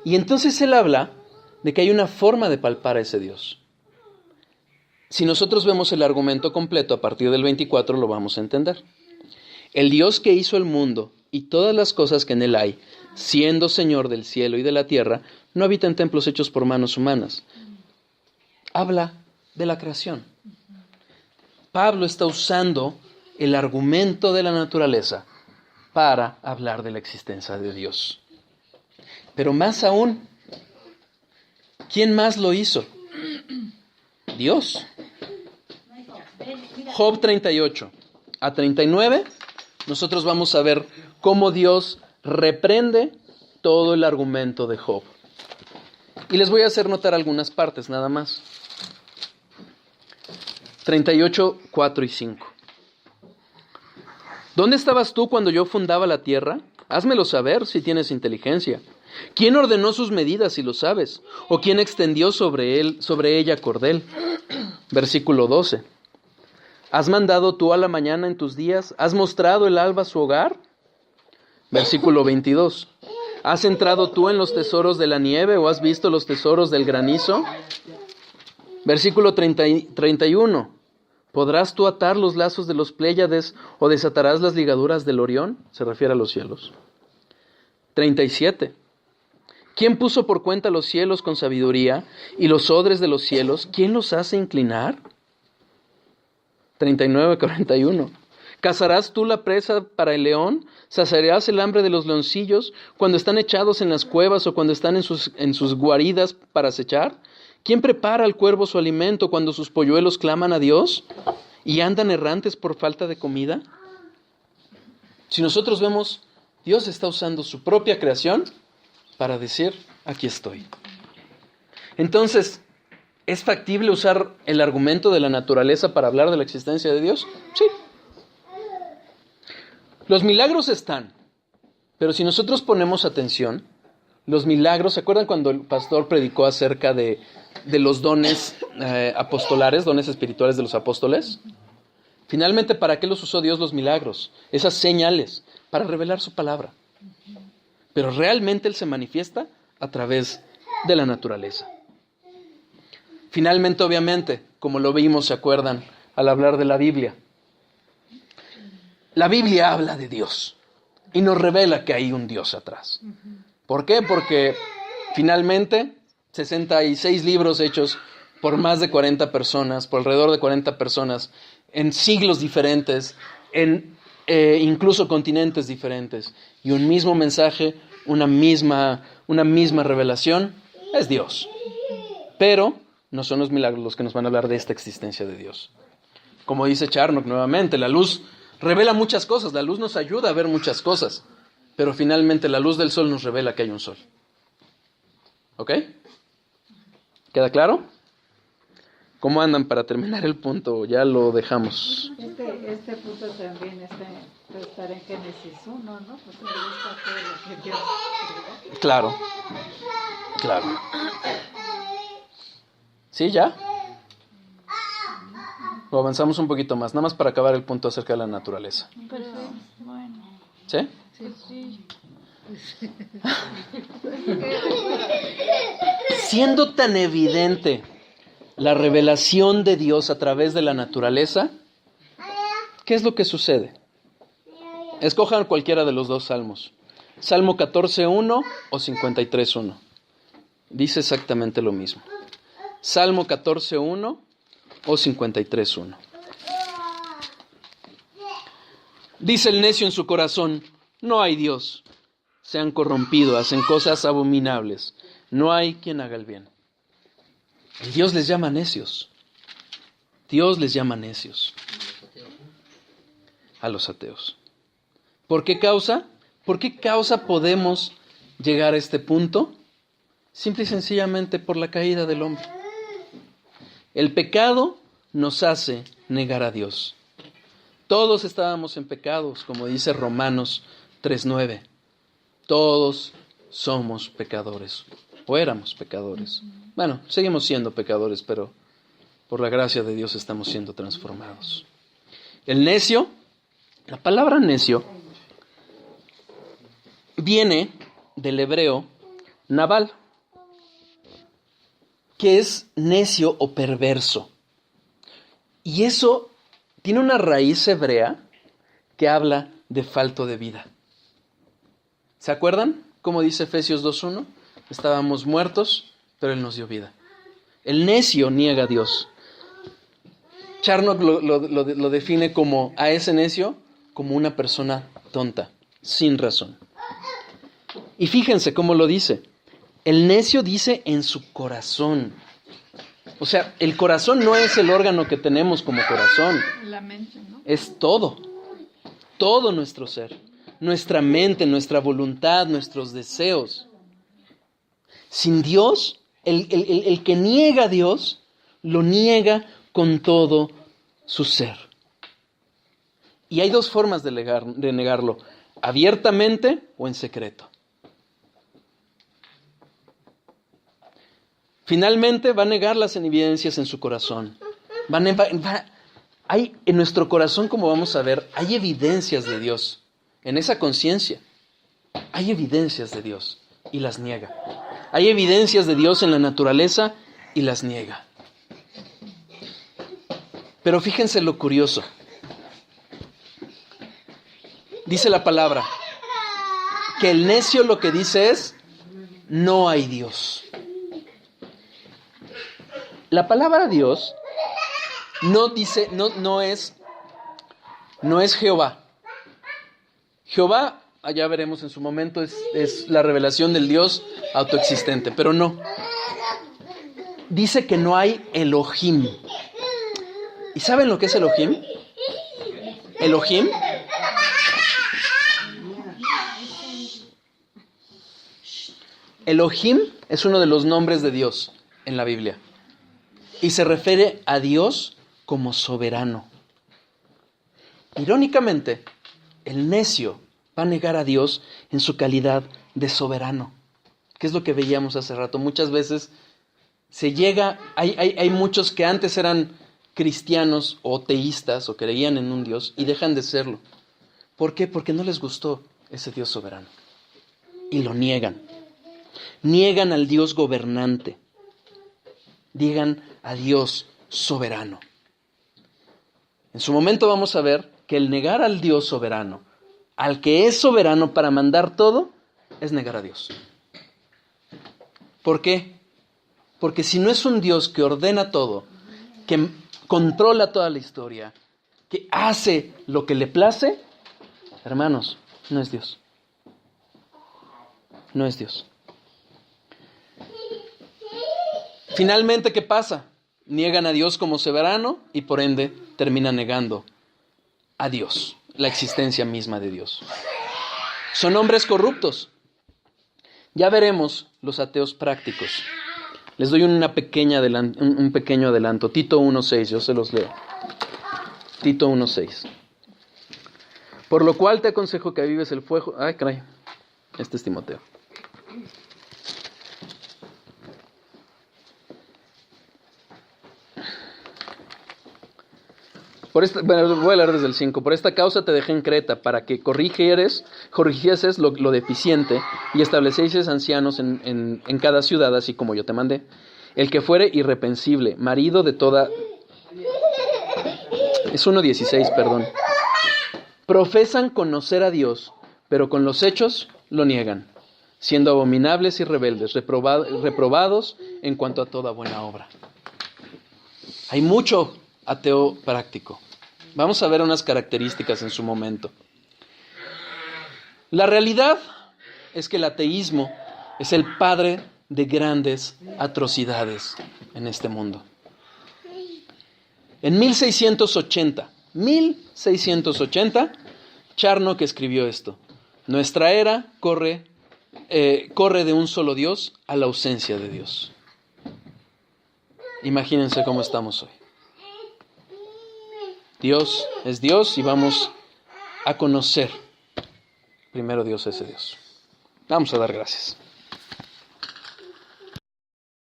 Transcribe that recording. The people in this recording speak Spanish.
Y entonces él habla de que hay una forma de palpar a ese Dios. Si nosotros vemos el argumento completo a partir del 24, lo vamos a entender. El Dios que hizo el mundo y todas las cosas que en él hay, siendo Señor del cielo y de la tierra, no habita en templos hechos por manos humanas. Habla de la creación. Pablo está usando el argumento de la naturaleza para hablar de la existencia de Dios. Pero más aún, ¿quién más lo hizo? Dios. Job 38 a 39, nosotros vamos a ver cómo Dios reprende todo el argumento de Job. Y les voy a hacer notar algunas partes nada más. 38, 4 y 5. ¿Dónde estabas tú cuando yo fundaba la tierra? Házmelo saber si tienes inteligencia. ¿Quién ordenó sus medidas si lo sabes? ¿O quién extendió sobre ella cordel? Versículo 12. ¿Has mandado tú a la mañana en tus días? ¿Has mostrado el alba su hogar? Versículo 22. ¿Has entrado tú en los tesoros de la nieve o has visto los tesoros del granizo? Versículo 31. ¿Podrás tú atar los lazos de los Pléyades o desatarás las ligaduras del Orión? Se refiere a los cielos. 37. ¿Quién puso por cuenta los cielos con sabiduría y los odres de los cielos? ¿Quién los hace inclinar? 39, 41. ¿Cazarás tú la presa para el león? ¿Saciarás el hambre de los leoncillos cuando están echados en las cuevas o cuando están en sus guaridas para acechar? ¿Quién prepara al cuervo su alimento cuando sus polluelos claman a Dios y andan errantes por falta de comida? Si nosotros vemos, Dios está usando su propia creación para decir, aquí estoy. Entonces, ¿es factible usar el argumento de la naturaleza para hablar de la existencia de Dios? Sí. Los milagros están, pero si nosotros ponemos atención, los milagros, ¿se acuerdan cuando el pastor predicó acerca de los dones apostolares, dones espirituales de los apóstoles? Finalmente, ¿para qué los usó Dios los milagros? Esas señales, para revelar su palabra. Pero realmente Él se manifiesta a través de la naturaleza. Finalmente, obviamente, como lo vimos, ¿se acuerdan? Al hablar de la Biblia. La Biblia habla de Dios y nos revela que hay un Dios atrás. ¿Por qué? Porque finalmente 66 libros hechos por más de 40 personas, por alrededor de 40 personas, en siglos diferentes, en incluso continentes diferentes, y un mismo mensaje, una misma revelación, es Dios. Pero no son los milagros los que nos van a hablar de esta existencia de Dios. Como dice Charnock nuevamente, la luz revela muchas cosas, la luz nos ayuda a ver muchas cosas, pero finalmente la luz del sol nos revela que hay un sol. ¿Ok? ¿Queda claro? ¿Cómo andan para terminar el punto? Ya lo dejamos. Este punto también está en Génesis 1, ¿no? Pues está todo lo que Dios creó. Claro. ¿Sí, ya? O avanzamos un poquito más, nada más para acabar el punto acerca de la naturaleza. Pero, bueno. ¿Sí? Sí. Siendo tan evidente la revelación de Dios a través de la naturaleza, ¿qué es lo que sucede? Escojan cualquiera de los dos salmos. Salmo 14.1 o 53.1. Dice exactamente lo mismo. Salmo 14.1 o 53.1. Dice el necio en su corazón, no hay Dios. Se han corrompido, hacen cosas abominables. No hay quien haga el bien. Y Dios les llama necios. Dios les llama necios. A los ateos. ¿Por qué causa? ¿Por qué causa podemos llegar a este punto? Simple y sencillamente por la caída del hombre. El pecado nos hace negar a Dios. Todos estábamos en pecados, como dice Romanos 3:9. Todos somos pecadores, o éramos pecadores. Bueno, seguimos siendo pecadores, pero por la gracia de Dios estamos siendo transformados. El necio, la palabra necio, viene del hebreo Nabal, que es necio o perverso. Y eso tiene una raíz hebrea que habla de falto de vida. ¿Se acuerdan? Como dice Efesios 2:1, estábamos muertos, pero Él nos dio vida. El necio niega a Dios. Charnock lo define como a ese necio como una persona tonta, sin razón. Y fíjense cómo lo dice. El necio dice en su corazón. O sea, el corazón no es el órgano que tenemos como corazón. La mente, ¿no? Es todo nuestro ser. Nuestra mente, nuestra voluntad, nuestros deseos. Sin Dios, el que niega a Dios, lo niega con todo su ser. Y hay dos formas de negarlo, abiertamente o en secreto. Finalmente va a negar las evidencias en su corazón. Hay en nuestro corazón, como vamos a ver, hay evidencias de Dios. En esa conciencia hay evidencias de Dios y las niega. Hay evidencias de Dios en la naturaleza y las niega. Pero fíjense lo curioso. Dice la palabra que el necio lo que dice es: no hay Dios. La palabra Dios no dice, no es Jehová. Jehová, allá veremos en su momento, es la revelación del Dios autoexistente, pero no. Dice que no hay Elohim. ¿Y saben lo que es Elohim? Elohim Elohim es uno de los nombres de Dios en la Biblia. Y se refiere a Dios como soberano. Irónicamente, el necio va a negar a Dios en su calidad de soberano. ¿Qué es lo que veíamos hace rato? Muchas veces hay muchos que antes eran cristianos o teístas o creían en un Dios y dejan de serlo. ¿Por qué? Porque no les gustó ese Dios soberano. Y lo niegan. Niegan al Dios gobernante. Niegan a Dios soberano. En su momento vamos a ver que el negar al Dios soberano, al que es soberano para mandar todo, es negar a Dios. ¿Por qué? Porque si no es un Dios que ordena todo, que controla toda la historia, que hace lo que le place, hermanos, no es Dios. No es Dios. Finalmente, ¿qué pasa? Niegan a Dios como soberano y por ende terminan negando a Dios, la existencia misma de Dios. Son hombres corruptos. Ya veremos los ateos prácticos. Les doy un pequeño adelanto. Tito 1:6, yo se los leo. Tito 1:6. Por lo cual te aconsejo que avives el fuego. Ay, caray. Este es Timoteo. Voy a leer desde el 5. Por esta causa te dejé en Creta, para que corrigieses lo deficiente y establecieses ancianos en cada ciudad, así como yo te mandé. El que fuere irreprensible, marido de toda... Es 1:16, perdón. Profesan conocer a Dios, pero con los hechos lo niegan, siendo abominables y rebeldes, reprobados en cuanto a toda buena obra. Hay mucho ateo práctico. Vamos a ver unas características en su momento. La realidad es que el ateísmo es el padre de grandes atrocidades en este mundo. En 1680, Charnock escribió esto: nuestra era corre de un solo Dios a la ausencia de Dios. Imagínense cómo estamos hoy. Dios es Dios y vamos a conocer primero Dios ese Dios. Vamos a dar gracias.